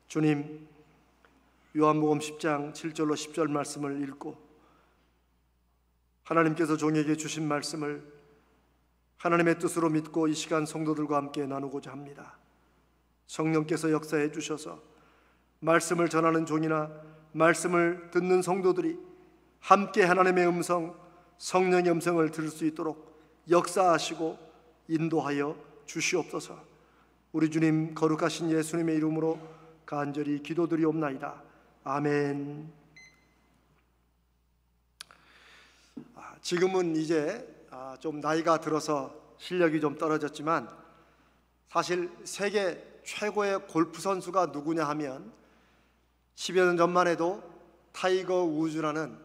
주님, 요한복음 10장 7절로 10절 말씀을 읽고 하나님께서 종에게 주신 말씀을 하나님의 뜻으로 믿고 이 시간 성도들과 함께 나누고자 합니다. 성령께서 역사해 주셔서 말씀을 전하는 종이나 말씀을 듣는 성도들이 함께 하나님의 음성, 성령의 음성을 들을 수 있도록 역사하시고 인도하여 주시옵소서. 우리 주님 거룩하신 예수님의 이름으로 간절히 기도드리옵나이다. 아멘. 지금은 이제 좀 나이가 들어서 실력이 좀 떨어졌지만 사실 세계 최고의 골프 선수가 누구냐 하면 10여 년 전만 해도 타이거 우즈라는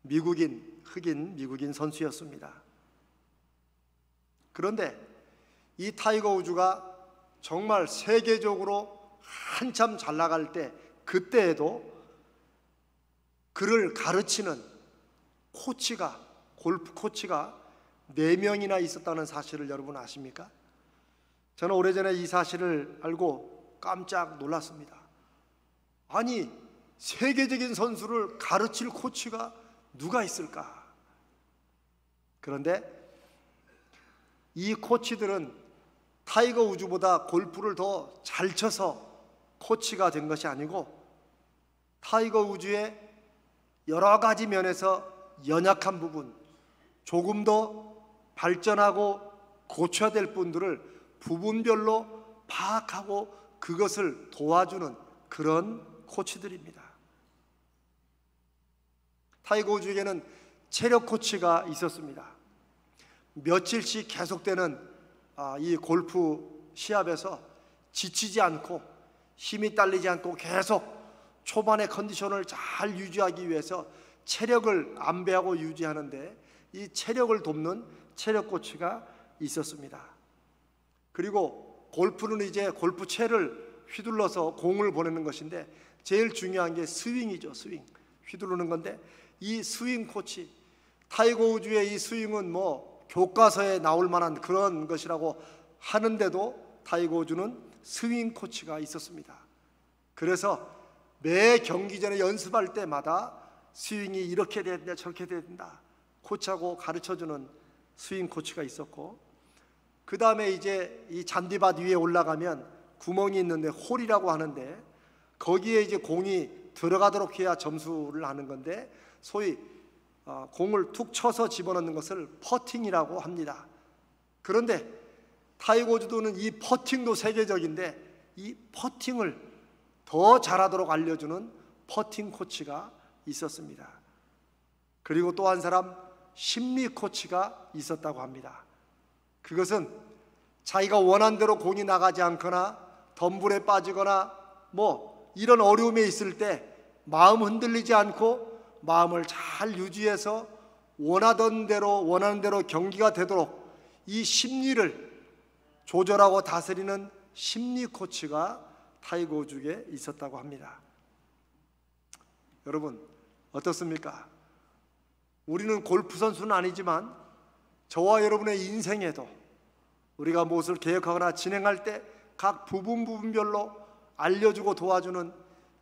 흑인 미국인 선수였습니다. 그런데 이 타이거 우즈가 정말 세계적으로 한참 잘 나갈 때 그때에도 그를 가르치는 골프 코치가 4명이나 있었다는 사실을 여러분 아십니까? 저는 오래전에 이 사실을 알고 깜짝 놀랐습니다. 아니, 세계적인 선수를 가르칠 코치가 누가 있을까? 그런데 이 코치들은 타이거 우즈보다 골프를 더 잘 쳐서 코치가 된 것이 아니고 타이거 우즈의 여러 가지 면에서 연약한 부분, 조금 더 발전하고 고쳐야 될 분들을 부분별로 파악하고 그것을 도와주는 그런 코치들입니다. 타이거 우즈에게는 체력 코치가 있었습니다. 며칠씩 계속되는 이 골프 시합에서 지치지 않고 힘이 딸리지 않고 계속 초반의 컨디션을 잘 유지하기 위해서 체력을 안배하고 유지하는데 이 체력을 돕는 체력 코치가 있었습니다. 그리고 골프는 이제 골프채를 휘둘러서 공을 보내는 것인데 제일 중요한 게 스윙이죠. 스윙, 휘두르는 건데 이 스윙 코치, 타이거 우즈의 이 스윙은 뭐 교과서에 나올 만한 그런 것이라고 하는데도 타이거 우즈는 스윙 코치가 있었습니다. 그래서 매 경기 전에 연습할 때마다 스윙이 이렇게 돼야 된다, 저렇게 돼야 된다 코치하고 가르쳐주는 스윙 코치가 있었고, 그 다음에 이제 이 잔디밭 위에 올라가면 구멍이 있는데 홀이라고 하는데 거기에 이제 공이 들어가도록 해야 점수를 하는 건데 소위 공을 툭 쳐서 집어넣는 것을 퍼팅이라고 합니다. 그런데 타이거 우즈는 이 퍼팅도 세계적인데 이 퍼팅을 더 잘하도록 알려주는 퍼팅 코치가 있었습니다. 그리고 또 한 사람 심리 코치가 있었다고 합니다. 그것은 자기가 원한 대로 공이 나가지 않거나 덤불에 빠지거나 뭐 이런 어려움에 있을 때 마음 흔들리지 않고 마음을 잘 유지해서 원하는 대로 경기가 되도록 이 심리를 조절하고 다스리는 심리 코치가 타이거 우즈에 있었다고 합니다. 여러분 어떻습니까? 우리는 골프 선수는 아니지만 저와 여러분의 인생에도 우리가 무엇을 계획하거나 진행할 때 각 부분별로 알려주고 도와주는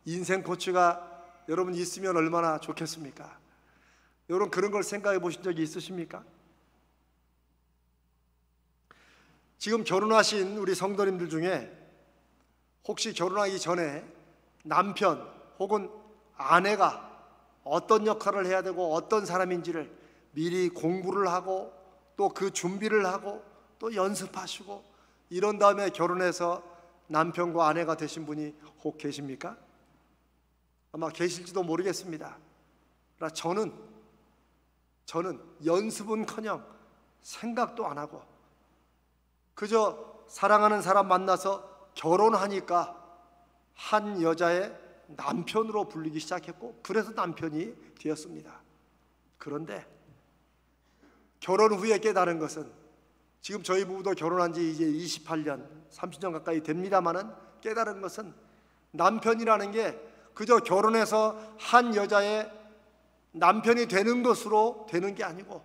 인생 코치가 여러분 있으면 얼마나 좋겠습니까? 여러분 그런 걸 생각해 보신 적이 있으십니까? 지금 결혼하신 우리 성도님들 중에 혹시 결혼하기 전에 남편 혹은 아내가 어떤 역할을 해야 되고 어떤 사람인지를 미리 공부를 하고 또 그 준비를 하고 또 연습하시고 이런 다음에 결혼해서 남편과 아내가 되신 분이 혹 계십니까? 아마 계실지도 모르겠습니다. 그러나 저는 연습은커녕 생각도 안 하고 그저 사랑하는 사람 만나서 결혼하니까 한 여자의 남편으로 불리기 시작했고 그래서 남편이 되었습니다. 그런데 결혼 후에 깨달은 것은 지금 저희 부부도 결혼한 지 이제 28년, 30년 가까이 됩니다마는 깨달은 것은 남편이라는 게 그저 결혼해서 한 여자의 남편이 되는 것으로 되는 게 아니고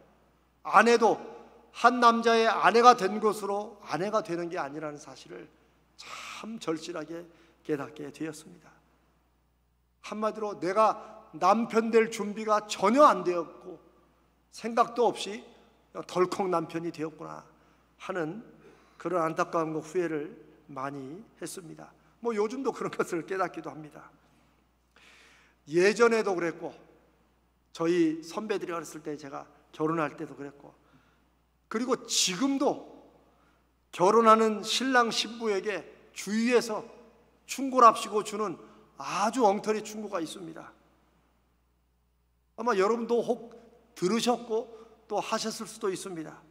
아내도 한 남자의 아내가 된 것으로 아내가 되는 게 아니라는 사실을 참 절실하게 깨닫게 되었습니다. 한마디로 내가 남편 될 준비가 전혀 안 되었고 생각도 없이 덜컥 남편이 되었구나 하는 그런 안타까움과 후회를 많이 했습니다. 뭐 요즘도 그런 것을 깨닫기도 합니다. 예전에도 그랬고 저희 선배들이 어렸을 때 제가 결혼할 때도 그랬고, 그리고 지금도 결혼하는 신랑 신부에게 주위에서 충고랍시고 주는 아주 엉터리 충고가 있습니다. 아마 여러분도 혹 들으셨고 또 하셨을 수도 있습니다.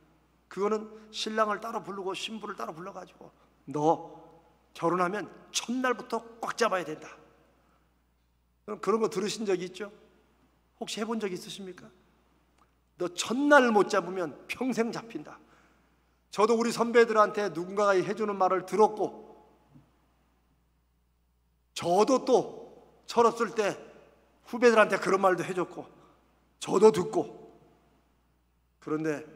그거는 신랑을 따로 부르고 신부를 따로 불러가지고 너 결혼하면 첫날부터 꽉 잡아야 된다. 그런 거 들으신 적이 있죠? 혹시 해본 적 있으십니까? 너 첫날 못 잡으면 평생 잡힌다. 저도 우리 선배들한테 누군가가 해주는 말을 들었고, 저도 또 철없을 때 후배들한테 그런 말도 해줬고, 저도 듣고. 그런데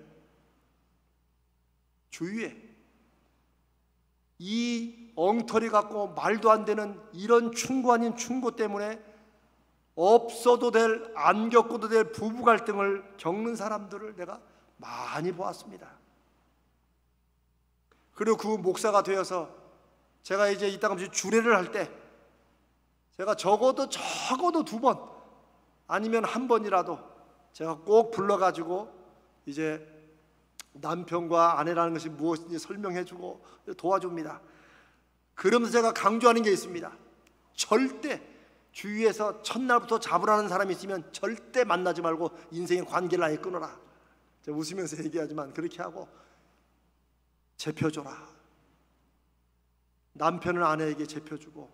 주위에 이 엉터리 같고 말도 안 되는 이런 충고 아닌 충고 때문에 없어도 될, 안 겪어도 될 부부 갈등을 겪는 사람들을 내가 많이 보았습니다. 그리고 그 목사가 되어서 제가 이제 이따금씩 주례를 할 때 제가 적어도 2번 아니면 1번이라도 제가 꼭 불러가지고 이제 남편과 아내라는 것이 무엇인지 설명해주고 도와줍니다. 그러면서 제가 강조하는 게 있습니다. 절대 주위에서 첫날부터 잡으라는 사람이 있으면 절대 만나지 말고 인생의 관계를 아예 끊어라. 제가 웃으면서 얘기하지만 그렇게 하고 제펴줘라. 남편은 아내에게 제펴주고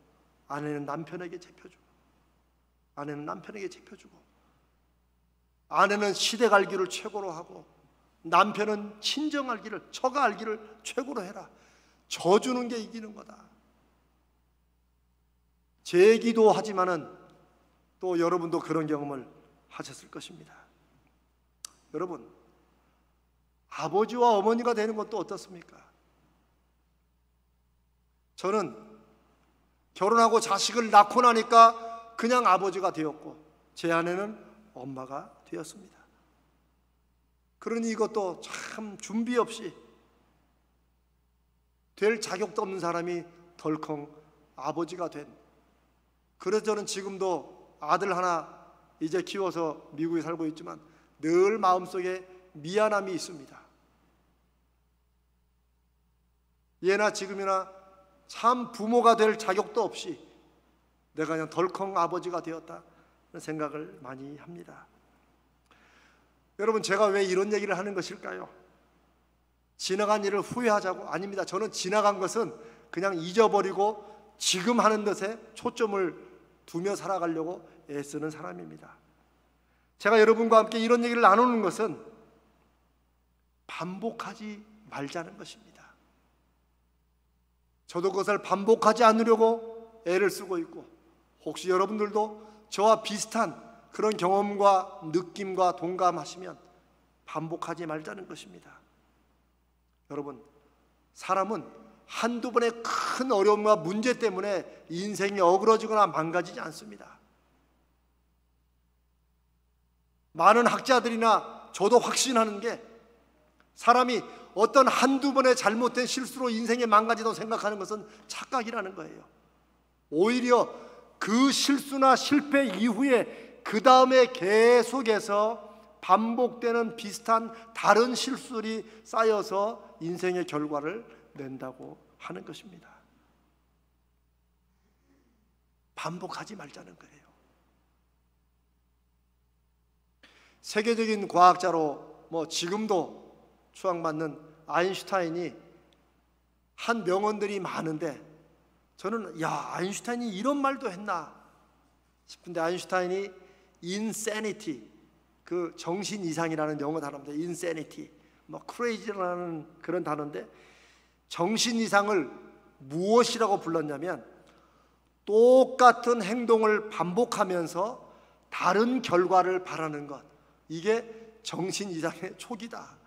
아내는 남편에게 제펴주고 아내는 남편에게 제펴주고 아내는 시댁 알기를 최고로 하고 남편은 친정 알기를, 처가 알기를 최고로 해라. 져주는 게 이기는 거다. 제기도 하지만은 또 여러분도 그런 경험을 하셨을 것입니다. 여러분, 아버지와 어머니가 되는 것도 어떻습니까? 저는 결혼하고 자식을 낳고 나니까 그냥 아버지가 되었고 제 아내는 엄마가 되었습니다. 그러니 이것도 참 준비 없이 될 자격도 없는 사람이 덜컹 아버지가 된, 그래서 저는 지금도 아들 하나 이제 키워서 미국에 살고 있지만 늘 마음속에 미안함이 있습니다. 예나 지금이나 참 부모가 될 자격도 없이 내가 그냥 덜컹 아버지가 되었다 생각을 많이 합니다. 여러분, 제가 왜 이런 얘기를 하는 것일까요? 지나간 일을 후회하자고? 아닙니다. 저는 지나간 것은 그냥 잊어버리고 지금 하는 것에 초점을 두며 살아가려고 애쓰는 사람입니다. 제가 여러분과 함께 이런 얘기를 나누는 것은 반복하지 말자는 것입니다. 저도 그것을 반복하지 않으려고 애를 쓰고 있고, 혹시 여러분들도 저와 비슷한 그런 경험과 느낌과 동감하시면 반복하지 말자는 것입니다. 여러분, 사람은 한두 번의 큰 어려움과 문제 때문에 인생이 어그러지거나 망가지지 않습니다. 많은 학자들이나 저도 확신하는 게, 사람이 어떤 한두 번의 잘못된 실수로 인생이 망가지다고 생각하는 것은 착각이라는 거예요. 오히려 그 실수나 실패 이후에 그 다음에 계속해서 반복되는 비슷한 다른 실수들이 쌓여서 인생의 결과를 낸다고 하는 것입니다. 반복하지 말자는 거예요. 세계적인 과학자로 지금도 추앙받는 아인슈타인이 한 명언들이 많은데, 저는 아인슈타인이 이런 말도 했나 싶은데, 아인슈타인이 insanity, 그 정신 이상이라는 영어 단어입니다. insanity, crazy라는 그런 단어인데, 정신 이상을 무엇이라고 불렀냐면 똑같은 행동을 반복하면서 다른 결과를 바라는 것, 이게 정신 이상의 초기다.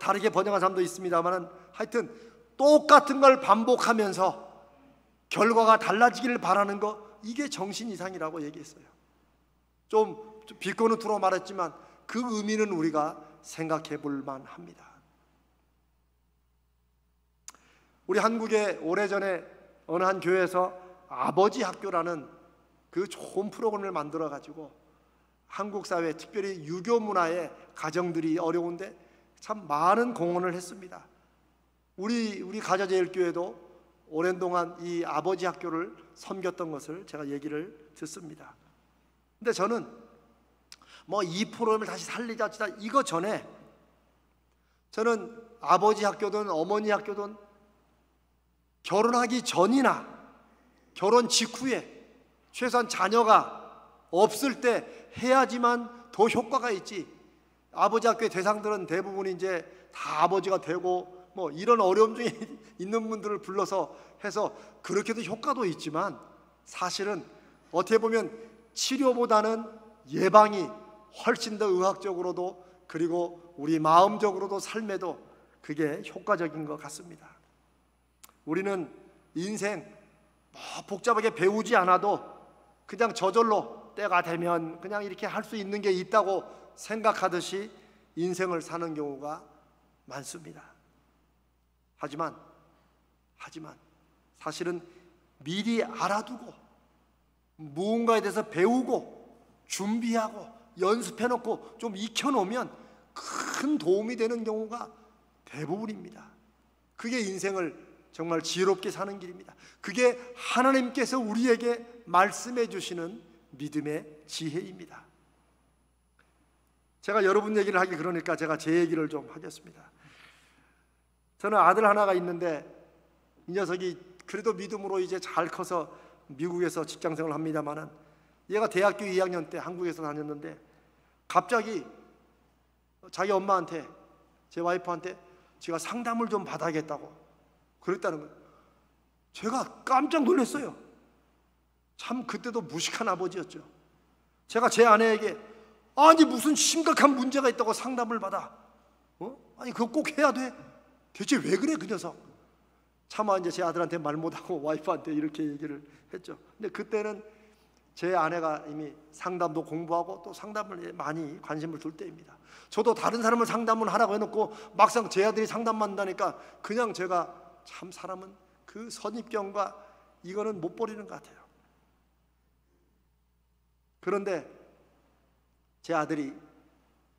다르게 번역한 사람도 있습니다만 하여튼 똑같은 걸 반복하면서 결과가 달라지기를 바라는 거, 이게 정신 이상이라고 얘기했어요. 좀 비꼬는 말했지만 그 의미는 우리가 생각해 볼 만합니다. 우리 한국에 오래전에 어느 한 교회에서 아버지 학교라는 그 좋은 프로그램을 만들어 가지고 한국 사회, 특별히 유교 문화의 가정들이 어려운데 참 많은 공헌을 했습니다. 우리 가자제일교회도 오랜 동안 이 아버지 학교를 섬겼던 것을 제가 얘기를 듣습니다. 근데 저는 뭐 이 프로그램을 다시 살리자 이거 전에 저는 아버지 학교든 어머니 학교든 결혼하기 전이나 결혼 직후에 최소한 자녀가 없을 때 해야지만 더 효과가 있지. 아버지 학교의 대상들은 대부분 이제 다 아버지가 되고 뭐 이런 어려움 중에 있는 분들을 불러서 해서 그렇게도 효과도 있지만 사실은 어떻게 보면 치료보다는 예방이 훨씬 더 의학적으로도 그리고 우리 마음적으로도 삶에도 그게 효과적인 것 같습니다. 우리는 인생 뭐 복잡하게 배우지 않아도 그냥 저절로 때가 되면 그냥 이렇게 할 수 있는 게 있다고 생각하듯이 인생을 사는 경우가 많습니다. 하지만 사실은 미리 알아두고 무언가에 대해서 배우고 준비하고 연습해놓고 좀 익혀놓으면 큰 도움이 되는 경우가 대부분입니다. 그게 인생을 정말 지혜롭게 사는 길입니다. 그게 하나님께서 우리에게 말씀해 주시는 믿음의 지혜입니다. 제가 여러분 얘기를 하기 그러니까 제가 제 얘기를 좀 하겠습니다. 저는 아들 하나가 있는데 이 녀석이 그래도 믿음으로 이제 잘 커서 미국에서 직장생활을 합니다마는 얘가 대학교 2학년 때 한국에서 다녔는데 갑자기 자기 엄마한테 제 와이프한테 제가 상담을 좀 받아야겠다고 그랬다는 거예요. 제가 깜짝 놀랐어요. 참 그때도 무식한 아버지였죠. 제가 제 아내에게 아니 무슨 심각한 문제가 있다고 상담을 받아? 아니 그거 꼭 해야 돼? 대체 왜 그래 그 녀석? 차마 이제 제 아들한테 말 못하고 와이프한테 이렇게 얘기를 했죠. 근데 그때는 제 아내가 이미 상담도 공부하고 또 상담을 많이 관심을 둘 때입니다. 저도 다른 사람을 상담을 하라고 해놓고 막상 제 아들이 상담만 한다니까 그냥 제가 참 사람은 그 선입견과 이거는 못 버리는 것 같아요. 그런데 제 아들이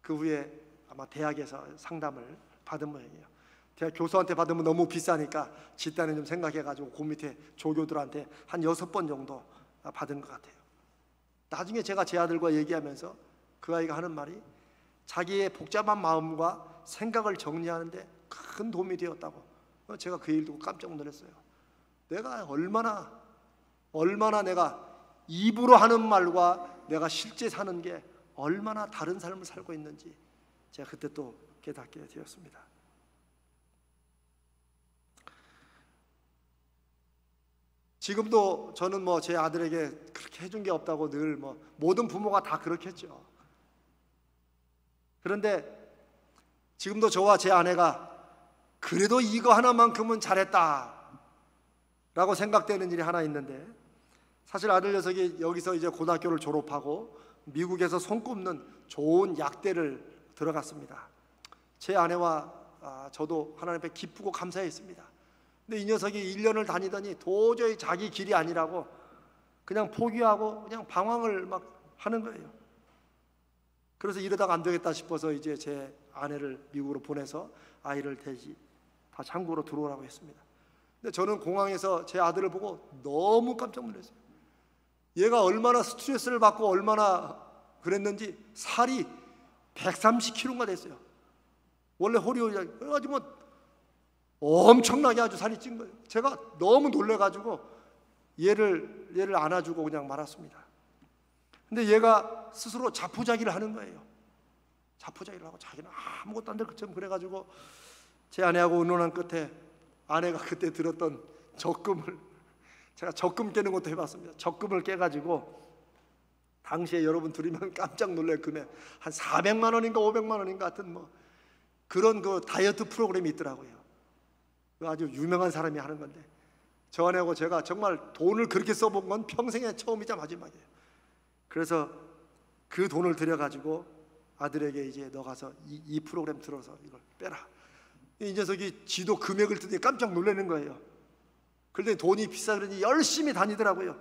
그 후에 아마 대학에서 상담을 받은 모양이에요. 대학 교수한테 받으면 너무 비싸니까 집단에 좀 생각해가지고 그 밑에 조교들한테 한 6번 정도 받은 것 같아요. 나중에 제가 제 아들과 얘기하면서 그 아이가 하는 말이 자기의 복잡한 마음과 생각을 정리하는데 큰 도움이 되었다고. 제가 그 일 듣고 깜짝 놀랐어요. 내가 얼마나 내가 입으로 하는 말과 내가 실제 사는 게 얼마나 다른 삶을 살고 있는지 제가 그때 또 깨닫게 되었습니다. 지금도 저는 뭐 제 아들에게 그렇게 해준 게 없다고 늘 뭐 모든 부모가 다 그렇겠죠. 그런데 지금도 저와 제 아내가 그래도 이거 하나만큼은 잘했다 라고 생각되는 일이 하나 있는데, 사실 아들 녀석이 여기서 이제 고등학교를 졸업하고 미국에서 손꼽는 좋은 약대를 들어갔습니다. 제 아내와 저도 하나님 앞에 기쁘고 감사했습니다. 근데 이 녀석이 1년을 다니더니 도저히 자기 길이 아니라고 그냥 포기하고 그냥 방황을 막 하는 거예요. 그래서 이러다가 안 되겠다 싶어서 이제 제 아내를 미국으로 보내서 아이를 다시 한국으로 들어오라고 했습니다. 근데 저는 공항에서 제 아들을 보고 너무 깜짝 놀랐어요. 얘가 얼마나 스트레스를 받고 얼마나 그랬는지 살이 130kg가 됐어요. 원래 호리호리 그래가지고 엄청나게 아주 살이 찐 거예요. 제가 너무 놀래가지고 얘를 안아주고 그냥 말았습니다. 근데 얘가 스스로 자포자기를 하는 거예요. 자포자기를 하고 자기는 아무것도 안 될 것처럼 그래가지고 제 아내하고 의논한 끝에 아내가 그때 들었던 적금을, 제가 적금 깨는 것도 해봤습니다. 적금을 깨가지고 당시에 여러분 들으면 깜짝 놀랄 금액 한 400만 원인가 500만 원인가 같은 뭐 그런 그 다이어트 프로그램이 있더라고요. 아주 유명한 사람이 하는 건데 저하고 제가 정말 돈을 그렇게 써본 건 평생에 처음이자 마지막이에요. 그래서 그 돈을 들여가지고 아들에게 이제 너 가서 이 프로그램 들어서 이걸 빼라. 이 녀석이 지도 금액을 듣더니 깜짝 놀라는 거예요. 그런데 돈이 비싸 그러니 열심히 다니더라고요.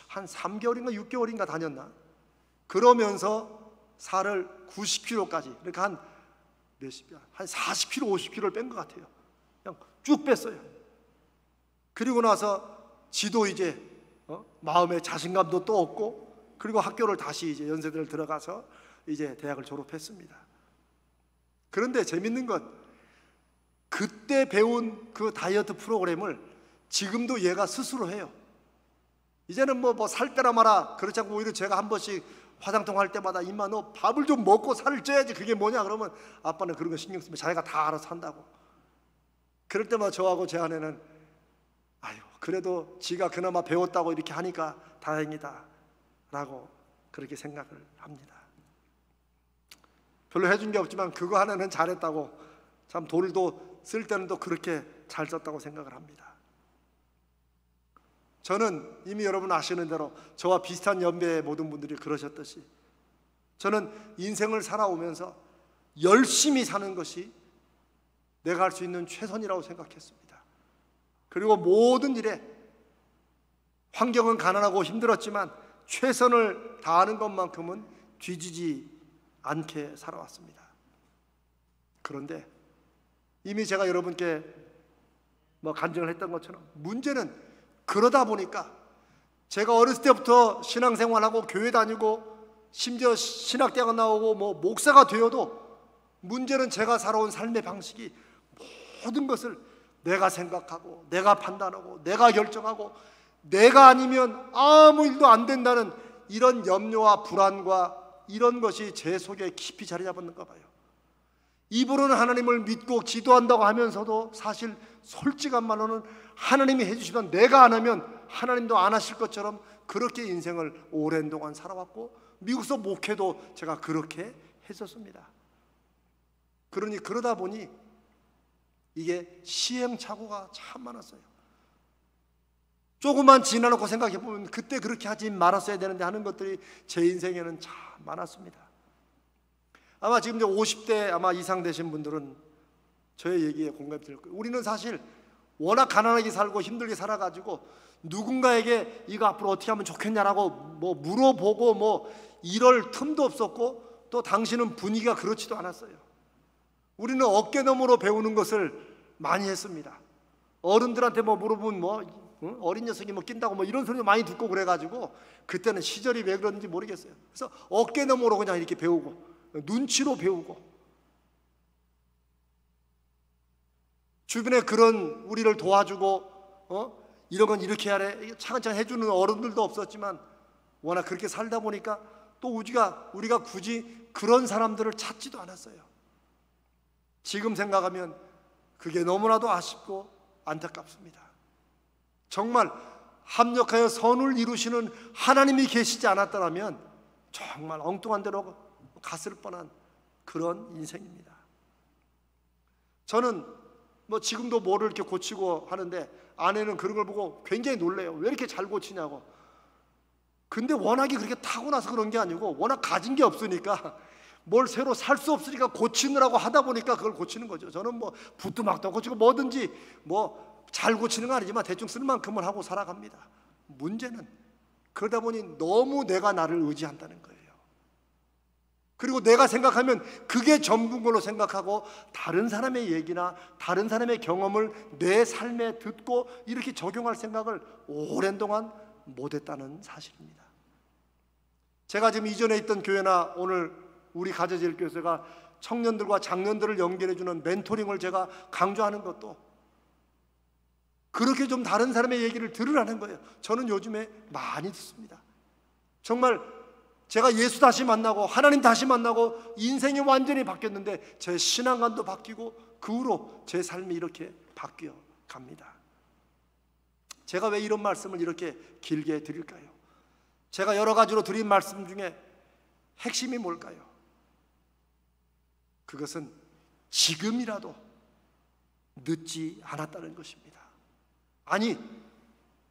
한 3개월인가 6개월인가 다녔나. 그러면서 살을 90kg까지, 그러니까 한 몇십이야, 한 40kg, 50kg를 뺀 것 같아요. 그냥 쭉 뺐어요. 그리고 나서 지도 이제 마음에 자신감도 또 얻고, 그리고 학교를 다시 이제 연세대를 들어가서 이제 대학을 졸업했습니다. 그런데 재밌는 건 그때 배운 그 다이어트 프로그램을 지금도 얘가 스스로 해요. 이제는 뭐 살 빼라 마라 그렇지 않고 오히려 제가 한 번씩 화장통 할 때마다 임마 너 밥을 좀 먹고 살을 쪄야지 그게 뭐냐 그러면 아빠는 그런 거 신경 쓰면 자기가 다 알아서 한다고. 그럴 때마다 저하고 제 아내는 아유 그래도 지가 그나마 배웠다고 이렇게 하니까 다행이다 라고 그렇게 생각을 합니다. 별로 해준 게 없지만 그거 하나는 잘했다고, 참 돈도 쓸 때는 또 그렇게 잘 썼다고 생각을 합니다. 저는 이미 여러분 아시는 대로 저와 비슷한 연배의 모든 분들이 그러셨듯이 저는 인생을 살아오면서 열심히 사는 것이 내가 할 수 있는 최선이라고 생각했습니다. 그리고 모든 일에 환경은 가난하고 힘들었지만 최선을 다하는 것만큼은 뒤지지 않게 살아왔습니다. 그런데 이미 제가 여러분께 간증을 했던 것처럼 문제는 그러다 보니까 제가 어렸을 때부터 신앙생활하고 교회 다니고 심지어 신학대학 나오고 목사가 되어도 문제는 제가 살아온 삶의 방식이 모든 것을 내가 생각하고 내가 판단하고 내가 결정하고 내가 아니면 아무 일도 안 된다는 이런 염려와 불안과 이런 것이 제 속에 깊이 자리 잡았는가 봐요. 입으로는 하나님을 믿고 기도한다고 하면서도 사실 솔직한 말로는 하나님이 해주시면 내가 안 하면 하나님도 안 하실 것처럼 그렇게 인생을 오랜 동안 살아왔고 미국서 목회도 제가 그렇게 했었습니다. 그러다 보니 이게 시행착오가 참 많았어요. 조금만 지나놓고 생각해보면 그때 그렇게 하지 말았어야 되는데 하는 것들이 제 인생에는 참 많았습니다. 아마 지금 이제 50대 아마 이상 되신 분들은 저의 얘기에 공감이 될 거예요. 우리는 사실 워낙 가난하게 살고 힘들게 살아가지고 누군가에게 이거 앞으로 어떻게 하면 좋겠냐라고 물어보고 이럴 틈도 없었고 또 당시는 분위기가 그렇지도 않았어요. 우리는 어깨너머로 배우는 것을 많이 했습니다. 어른들한테 물어보면 어린 녀석이 낀다고 이런 소리 많이 듣고 그래가지고 그때는 시절이 왜 그런지 모르겠어요. 그래서 어깨너머로 그냥 이렇게 배우고 눈치로 배우고 주변에 그런 우리를 도와주고 이런 건 이렇게 하래 차근차근 해주는 어른들도 없었지만 워낙 그렇게 살다 보니까 또 우리가 굳이 그런 사람들을 찾지도 않았어요. 지금 생각하면 그게 너무나도 아쉽고 안타깝습니다. 정말 합력하여 선을 이루시는 하나님이 계시지 않았더라면 정말 엉뚱한 데로 갔을 뻔한 그런 인생입니다. 저는 지금도 뭐를 이렇게 고치고 하는데 아내는 그런 걸 보고 굉장히 놀래요. 왜 이렇게 잘 고치냐고. 근데 워낙에 그렇게 타고나서 그런 게 아니고 워낙 가진 게 없으니까 뭘 새로 살 수 없으니까 고치느라고 하다 보니까 그걸 고치는 거죠. 저는 부뚜막도 고치고 뭐든지 잘 고치는 건 아니지만 대충 쓸 만큼은 하고 살아갑니다. 문제는 그러다 보니 너무 내가 나를 의지한다는 거예요. 그리고 내가 생각하면 그게 전부인 걸로 생각하고 다른 사람의 얘기나 다른 사람의 경험을 내 삶에 듣고 이렇게 적용할 생각을 오랜 동안 못했다는 사실입니다. 제가 지금 이전에 있던 교회나 오늘 우리 가저제일교회가 청년들과 장년들을 연결해주는 멘토링을 제가 강조하는 것도 그렇게 좀 다른 사람의 얘기를 들으라는 거예요. 저는 요즘에 많이 듣습니다. 정말 제가 예수 다시 만나고 하나님 다시 만나고 인생이 완전히 바뀌었는데 제 신앙관도 바뀌고 그 후로 제 삶이 이렇게 바뀌어 갑니다. 제가 왜 이런 말씀을 이렇게 길게 드릴까요? 제가 여러 가지로 드린 말씀 중에 핵심이 뭘까요? 그것은 지금이라도 늦지 않았다는 것입니다. 아니,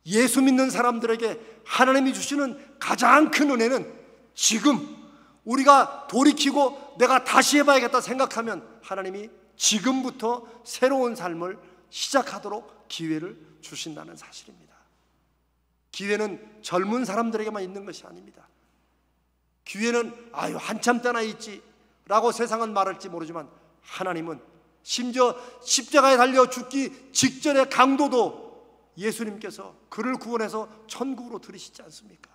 예수 믿는 사람들에게 하나님이 주시는 가장 큰 은혜는 지금 우리가 돌이키고 내가 다시 해봐야겠다 생각하면 하나님이 지금부터 새로운 삶을 시작하도록 기회를 주신다는 사실입니다. 기회는 젊은 사람들에게만 있는 것이 아닙니다. 기회는 한참 때나 있지 라고 세상은 말할지 모르지만 하나님은 심지어 십자가에 달려 죽기 직전의 강도도 예수님께서 그를 구원해서 천국으로 들이시지 않습니까?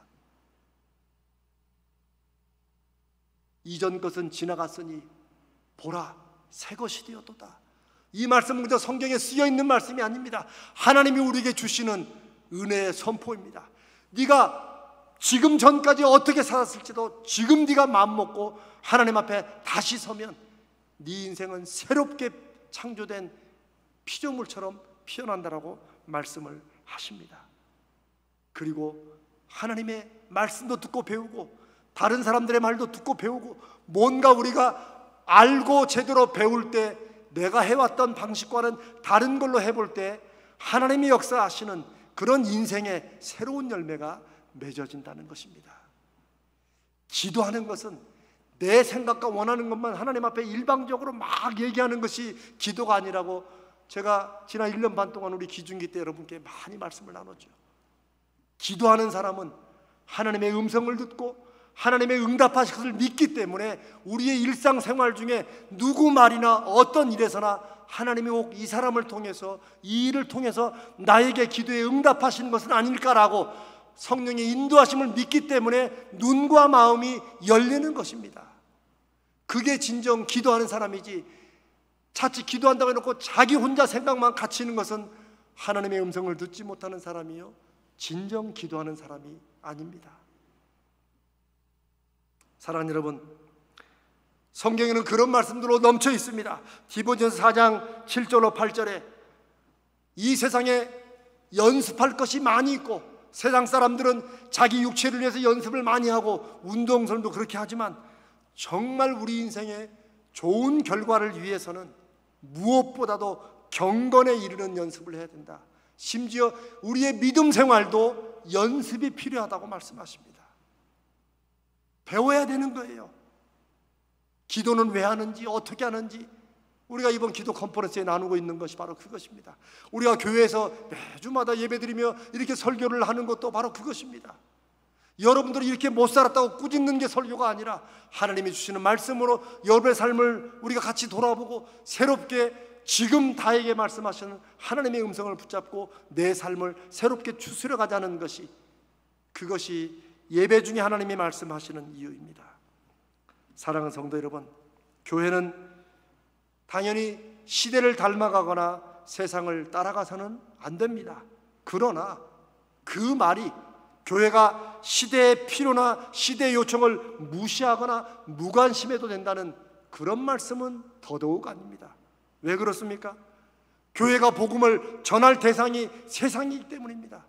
이전 것은 지나갔으니 보라 새 것이 되었도다. 이 말씀은 그저 성경에 쓰여있는 말씀이 아닙니다. 하나님이 우리에게 주시는 은혜의 선포입니다. 네가 지금 전까지 어떻게 살았을지도 지금 네가 마음먹고 하나님 앞에 다시 서면 네 인생은 새롭게 창조된 피조물처럼 피어난다라고 말씀을 하십니다. 그리고 하나님의 말씀도 듣고 배우고 다른 사람들의 말도 듣고 배우고 뭔가 우리가 알고 제대로 배울 때 내가 해왔던 방식과는 다른 걸로 해볼 때 하나님이 역사하시는 그런 인생의 새로운 열매가 맺어진다는 것입니다. 기도하는 것은 내 생각과 원하는 것만 하나님 앞에 일방적으로 막 얘기하는 것이 기도가 아니라고 제가 지난 1년 반 동안 우리 기중기 때 여러분께 많이 말씀을 나눴죠. 기도하는 사람은 하나님의 음성을 듣고 하나님의 응답하실 것을 믿기 때문에 우리의 일상생활 중에 누구 말이나 어떤 일에서나 하나님이 꼭 이 사람을 통해서 이 일을 통해서 나에게 기도에 응답하시는 것은 아닐까라고 성령의 인도하심을 믿기 때문에 눈과 마음이 열리는 것입니다. 그게 진정 기도하는 사람이지 자칫 기도한다고 해놓고 자기 혼자 생각만 갇히는 것은 하나님의 음성을 듣지 못하는 사람이요 진정 기도하는 사람이 아닙니다. 사랑하는 여러분, 성경에는 그런 말씀들로 넘쳐 있습니다. 디모데전서 4장 7절로 8절에 이 세상에 연습할 것이 많이 있고 세상 사람들은 자기 육체를 위해서 연습을 많이 하고 운동선도 그렇게 하지만 정말 우리 인생에 좋은 결과를 위해서는 무엇보다도 경건에 이르는 연습을 해야 된다. 심지어 우리의 믿음 생활도 연습이 필요하다고 말씀하십니다. 배워야 되는 거예요. 기도는 왜 하는지 어떻게 하는지 우리가 이번 기도 컨퍼런스에 나누고 있는 것이 바로 그것입니다. 우리가 교회에서 매주마다 예배드리며 이렇게 설교를 하는 것도 바로 그것입니다. 여러분들이 이렇게 못 살았다고 꾸짖는 게 설교가 아니라 하나님이 주시는 말씀으로 여러분의 삶을 우리가 같이 돌아보고 새롭게 지금 나에게 말씀하시는 하나님의 음성을 붙잡고 내 삶을 새롭게 추스려 가자는 것이 그것이 예배 중에 하나님이 말씀하시는 이유입니다. 사랑하는 성도 여러분, 교회는 당연히 시대를 닮아가거나 세상을 따라가서는 안 됩니다. 그러나 그 말이 교회가 시대의 필요나 시대의 요청을 무시하거나 무관심해도 된다는 그런 말씀은 더더욱 아닙니다. 왜 그렇습니까? 교회가 복음을 전할 대상이 세상이기 때문입니다.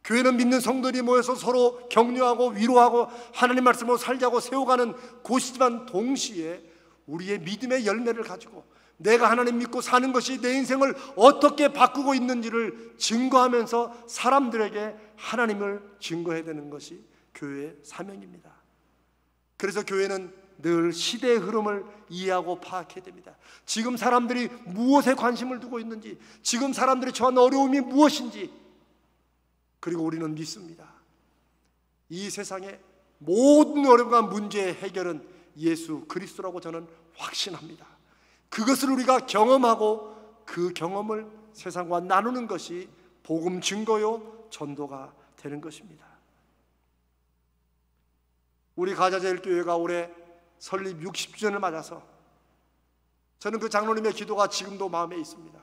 교회는 믿는 성도들이 모여서 서로 격려하고 위로하고 하나님 말씀으로 살자고 세워가는 곳이지만 동시에 우리의 믿음의 열매를 가지고 내가 하나님 믿고 사는 것이 내 인생을 어떻게 바꾸고 있는지를 증거하면서 사람들에게 하나님을 증거해야 되는 것이 교회의 사명입니다. 그래서 교회는 늘 시대의 흐름을 이해하고 파악해야 됩니다. 지금 사람들이 무엇에 관심을 두고 있는지, 지금 사람들이 처한 어려움이 무엇인지, 그리고 우리는 믿습니다. 이 세상의 모든 어려움과 문제의 해결은 예수 그리스도라고 저는 확신합니다. 그것을 우리가 경험하고 그 경험을 세상과 나누는 것이 복음 증거요 전도가 되는 것입니다. 우리 가자제일교회가 올해 설립 60주년을 맞아서 저는 그 장로님의 기도가 지금도 마음에 있습니다.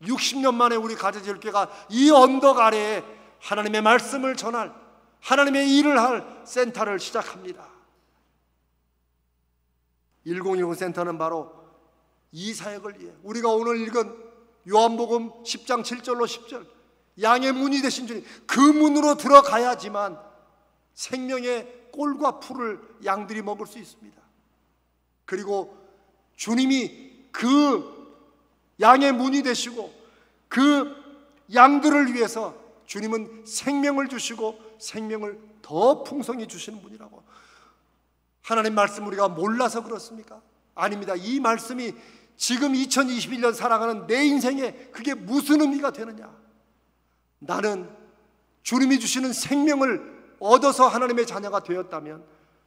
60년 만에 우리 가자제일교회가 이 언덕 아래에 하나님의 말씀을 전할, 하나님의 일을 할 센터를 시작합니다. 1010 센터는 바로 이 사역을 위해 우리가 오늘 읽은 요한복음 10장 7절로 10절 양의 문이 되신 주님, 그 문으로 들어가야지만 생명의 꼴과 풀을 양들이 먹을 수 있습니다. 그리고 주님이 그 양의 문이 되시고 그 양들을 위해서 주님은 생명을 주시고 생명을 더 풍성히 주시는 분이라고. 하나님 말씀 우리가 몰라서 그렇습니까? 아닙니다. 이 말씀이 지금 2021년 살아가는 내 인생에 그게 무슨 의미가 되느냐? 나는 주님이 주시는 생명을 얻어서 하나님의 자녀가 되었다면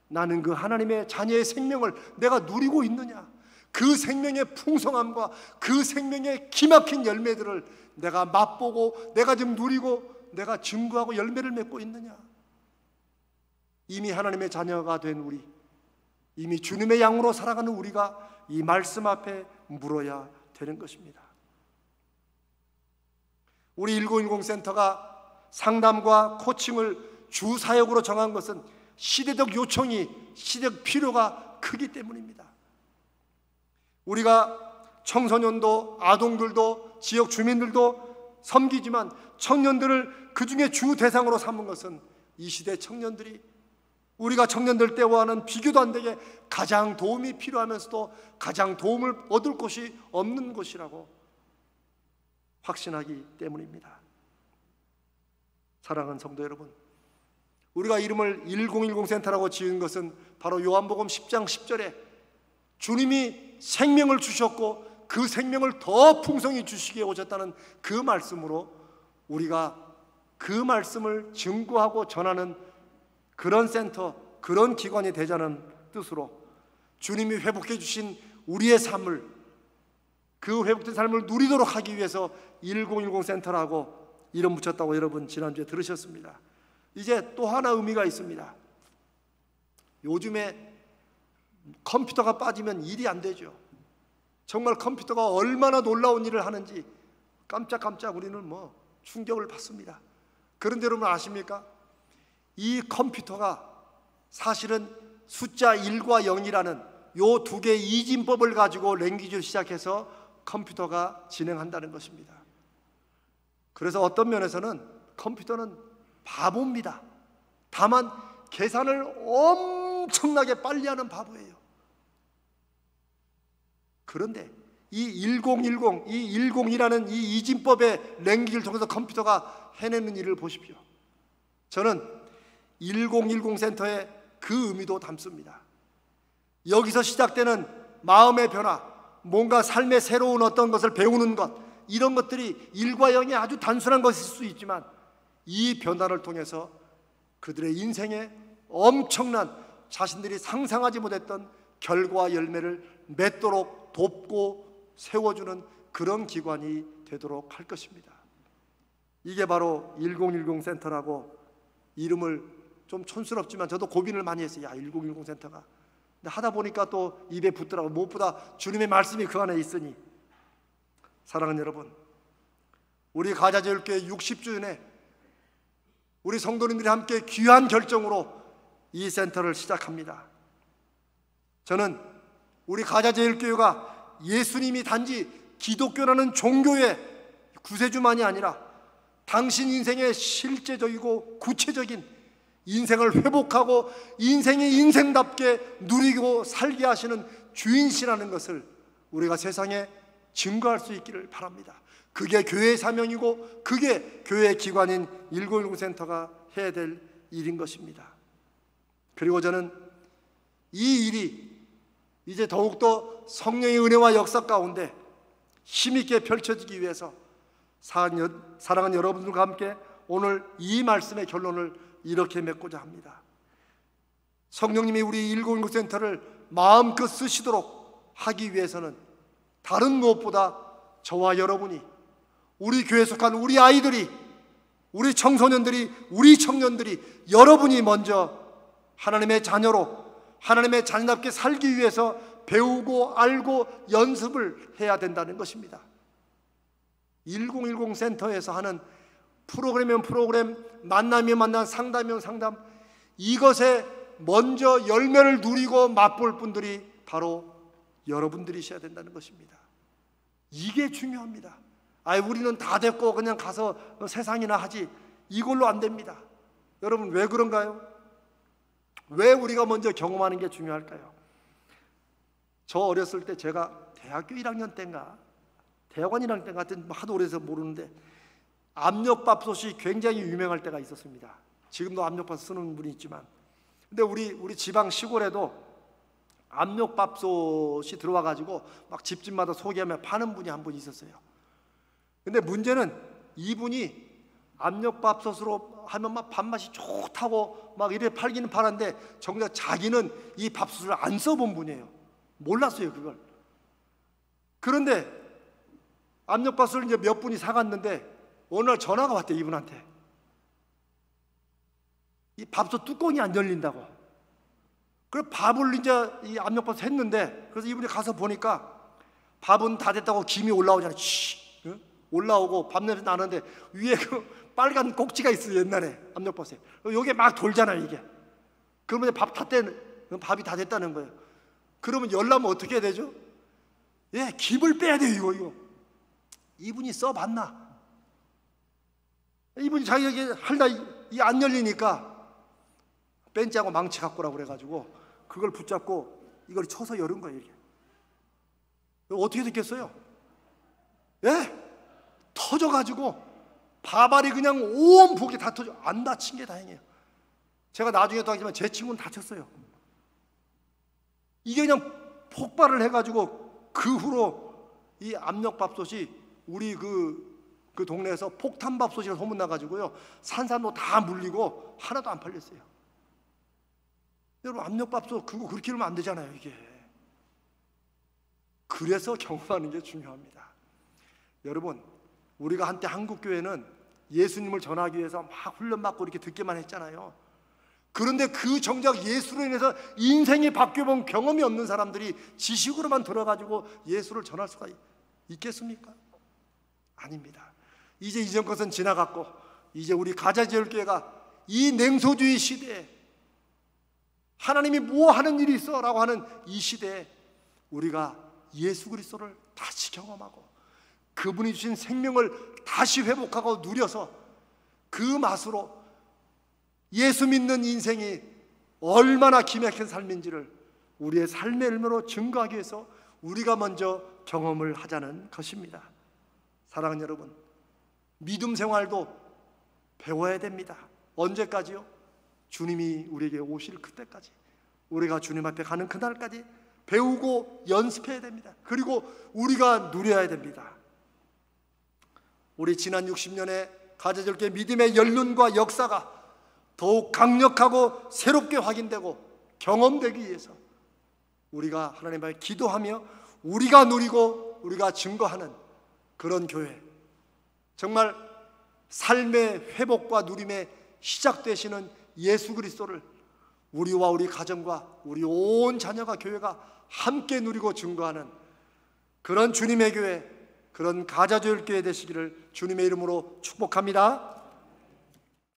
나는 그 하나님의 자녀의 생명을 내가 누리고 있느냐? 그 생명의 풍성함과 그 생명의 기막힌 열매들을 내가 맛보고 내가 지금 누리고 내가 증거하고 열매를 맺고 있느냐? 이미 하나님의 자녀가 된 우리, 이미 주님의 양으로 살아가는 우리가 이 말씀 앞에 물어야 되는 것입니다. 우리 1910 센터가 상담과 코칭을 주 사역으로 정한 것은 시대적 요청이, 시대적 필요가 크기 때문입니다. 우리가 청소년도, 아동들도, 지역 주민들도 섬기지만 청년들을 그 중에 주 대상으로 삼은 것은 이 시대 청년들이 우리가 청년들 때와는 비교도 안 되게 가장 도움이 필요하면서도 가장 도움을 얻을 곳이 없는 곳이라고 확신하기 때문입니다. 사랑하는 성도 여러분, 우리가 이름을 1010 센터라고 지은 것은 바로 요한복음 10장 10절에 주님이 생명을 주셨고 그 생명을 더 풍성히 주시기에 오셨다는 그 말씀으로 우리가 그 말씀을 증거하고 전하는 그런 센터, 그런 기관이 되자는 뜻으로 주님이 회복해 주신 우리의 삶을, 그 회복된 삶을 누리도록 하기 위해서 1010 센터라고 이름 붙였다고 여러분 지난주에 들으셨습니다. 이제 또 하나 의미가 있습니다. 요즘에 컴퓨터가 빠지면 일이 안 되죠. 정말 컴퓨터가 얼마나 놀라운 일을 하는지 깜짝깜짝 우리는 충격을 받습니다. 그런데 여러분 아십니까? 이 컴퓨터가 사실은 숫자 1과 0이라는 요 두 개의 이진법을 가지고 랭귀지를 시작해서 컴퓨터가 진행한다는 것입니다. 그래서 어떤 면에서는 컴퓨터는 바보입니다. 다만 계산을 엄청나게 빨리 하는 바보예요. 그런데 이 1010, 이 10이라는 이 이진법의 랭귀지를 통해서 컴퓨터가 해내는 일을 보십시오. 저는 1010 센터의 그 의미도 담습니다. 여기서 시작되는 마음의 변화, 뭔가 삶의 새로운 어떤 것을 배우는 것, 이런 것들이 1과 0이 아주 단순한 것일 수 있지만 이 변화를 통해서 그들의 인생에 엄청난 자신들이 상상하지 못했던 결과와 열매를 맺도록 돕고 세워주는 그런 기관이 되도록 할 것입니다. 이게 바로 1010 센터라고 이름을 좀 촌스럽지만 저도 고민을 많이 했어요. 1010 센터가. 근데 하다 보니까 또 입에 붙더라고요. 무엇보다 주님의 말씀이 그 안에 있으니. 사랑하는 여러분, 우리 가자제일교회 60주년에 우리 성도님들이 함께 귀한 결정으로 이 센터를 시작합니다. 저는 우리 가자제일교회가 예수님이 단지 기독교라는 종교의 구세주만이 아니라 당신 인생의 실제적이고 구체적인 인생을 회복하고 인생이 인생답게 누리고 살게 하시는 주인이라는 것을 우리가 세상에 증거할 수 있기를 바랍니다. 그게 교회의 사명이고 그게 교회의 기관인 1010 센터가 해야 될 일인 것입니다. 그리고 저는 이 일이 이제 더욱더 성령의 은혜와 역사 가운데 힘있게 펼쳐지기 위해서 사랑하는 여러분들과 함께 오늘 이 말씀의 결론을 이렇게 맺고자 합니다. 성령님이 우리 1010 센터를 마음껏 쓰시도록 하기 위해서는 다른 무엇보다 저와 여러분이, 우리 교회에 속한 우리 아이들이, 우리 청소년들이, 우리 청년들이, 여러분이 먼저 하나님의 자녀로 하나님의 자녀답게 살기 위해서 배우고 알고 연습을 해야 된다는 것입니다. 1010 센터에서 하는 프로그램이면 프로그램, 만남이면 만남, 상담이면 상담, 이것에 먼저 열매를 누리고 맛볼 분들이 바로 여러분들이셔야 된다는 것입니다. 이게 중요합니다. 우리는 다 됐고 그냥 가서 세상이나 하지, 이걸로 안 됩니다. 여러분 왜 그런가요? 왜 우리가 먼저 경험하는 게 중요할까요? 저 어렸을 때 제가 대학교 1학년 때인가 대학원 1학년 때 같은 하도 오래서 모르는데 압력밥솥이 굉장히 유명할 때가 있었습니다. 지금도 압력밥솥 쓰는 분이 있지만, 근데 우리 지방 시골에도 압력밥솥이 들어와 가지고 막 집집마다 소개하며 파는 분이 한 분 있었어요. 근데 문제는 이분이 압력밥솥으로 하면 막 밥맛이 좋다고 막 이래 팔기는 파는데 정작 자기는 이 밥솥을 안 써본 분이에요. 몰랐어요, 그걸. 그런데 압력밥솥을 이제 몇 분이 사갔는데 어느 날 전화가 왔대요, 이분한테. 이 밥솥 뚜껑이 안 열린다고. 그래서 밥을 이제 이 압력밥솥 했는데, 그래서 이분이 가서 보니까 밥은 다 됐다고 김이 올라오잖아요. 올라오고 밥 냄새 나는데 위에 그 빨간 꼭지가 있어요, 옛날에 압력밥솥에. 여기에 막 돌잖아요, 이게. 그러면 밥 다 밥이 다 됐다는 거예요. 그러면 열라면 어떻게 해야 되죠? 예, 김을 빼야 돼요, 이거. 이분이 써봤나? 이분이 자기에게 할다 이 안 열리니까 벤치하고 망치 갖고 오라고 그래가지고 그걸 붙잡고 이걸 쳐서 열은 거예요, 이게. 어떻게 됐겠어요? 예? 터져가지고 밥알이 그냥 온 부엌에 다 터져. 안 다친 게 다행이에요. 제가 나중에 또 하지만 제 친구는 다쳤어요. 이게 그냥 폭발을 해가지고 그 후로 이 압력밥솥이 우리 그 동네에서 폭탄밥솥이라고 소문나가지고요, 산산도 다 물리고 하나도 안 팔렸어요. 여러분, 압력밥솥 그거 그렇게 하면 안 되잖아요, 이게. 그래서 경험하는 게 중요합니다. 여러분, 우리가 한때 한국교회는 예수님을 전하기 위해서 막 훈련받고 이렇게 듣기만 했잖아요. 그런데 그 정작 예수로 인해서 인생이 바뀌어본 경험이 없는 사람들이 지식으로만 들어가지고 예수를 전할 수가 있겠습니까? 아닙니다. 이제 이전 것은 지나갔고 이제 우리 가자지열교회가 이 냉소주의 시대에 하나님이 뭐 하는 일이 있어 라고 하는 이 시대에 우리가 예수 그리스도를 다시 경험하고 그분이 주신 생명을 다시 회복하고 누려서 그 맛으로 예수 믿는 인생이 얼마나 기막힌 삶인지를 우리의 삶의 열매로 증거하기 위해서 우리가 먼저 경험을 하자는 것입니다. 사랑하는 여러분, 믿음 생활도 배워야 됩니다. 언제까지요? 주님이 우리에게 오실 그때까지, 우리가 주님 앞에 가는 그날까지 배우고 연습해야 됩니다. 그리고 우리가 누려야 됩니다. 우리 지난 60년의 가자절교의 믿음의 연륜과 역사가 더욱 강력하고 새롭게 확인되고 경험되기 위해서 우리가 하나님 앞에 기도하며 우리가 누리고 우리가 증거하는 그런 교회, 정말 삶의 회복과 누림의 시작 되시는 예수 그리스도를 우리와 우리 가정과 우리 온 자녀가 교회가 함께 누리고 증거하는 그런 주님의 교회, 그런 가자조율 교회 되시기를 주님의 이름으로 축복합니다.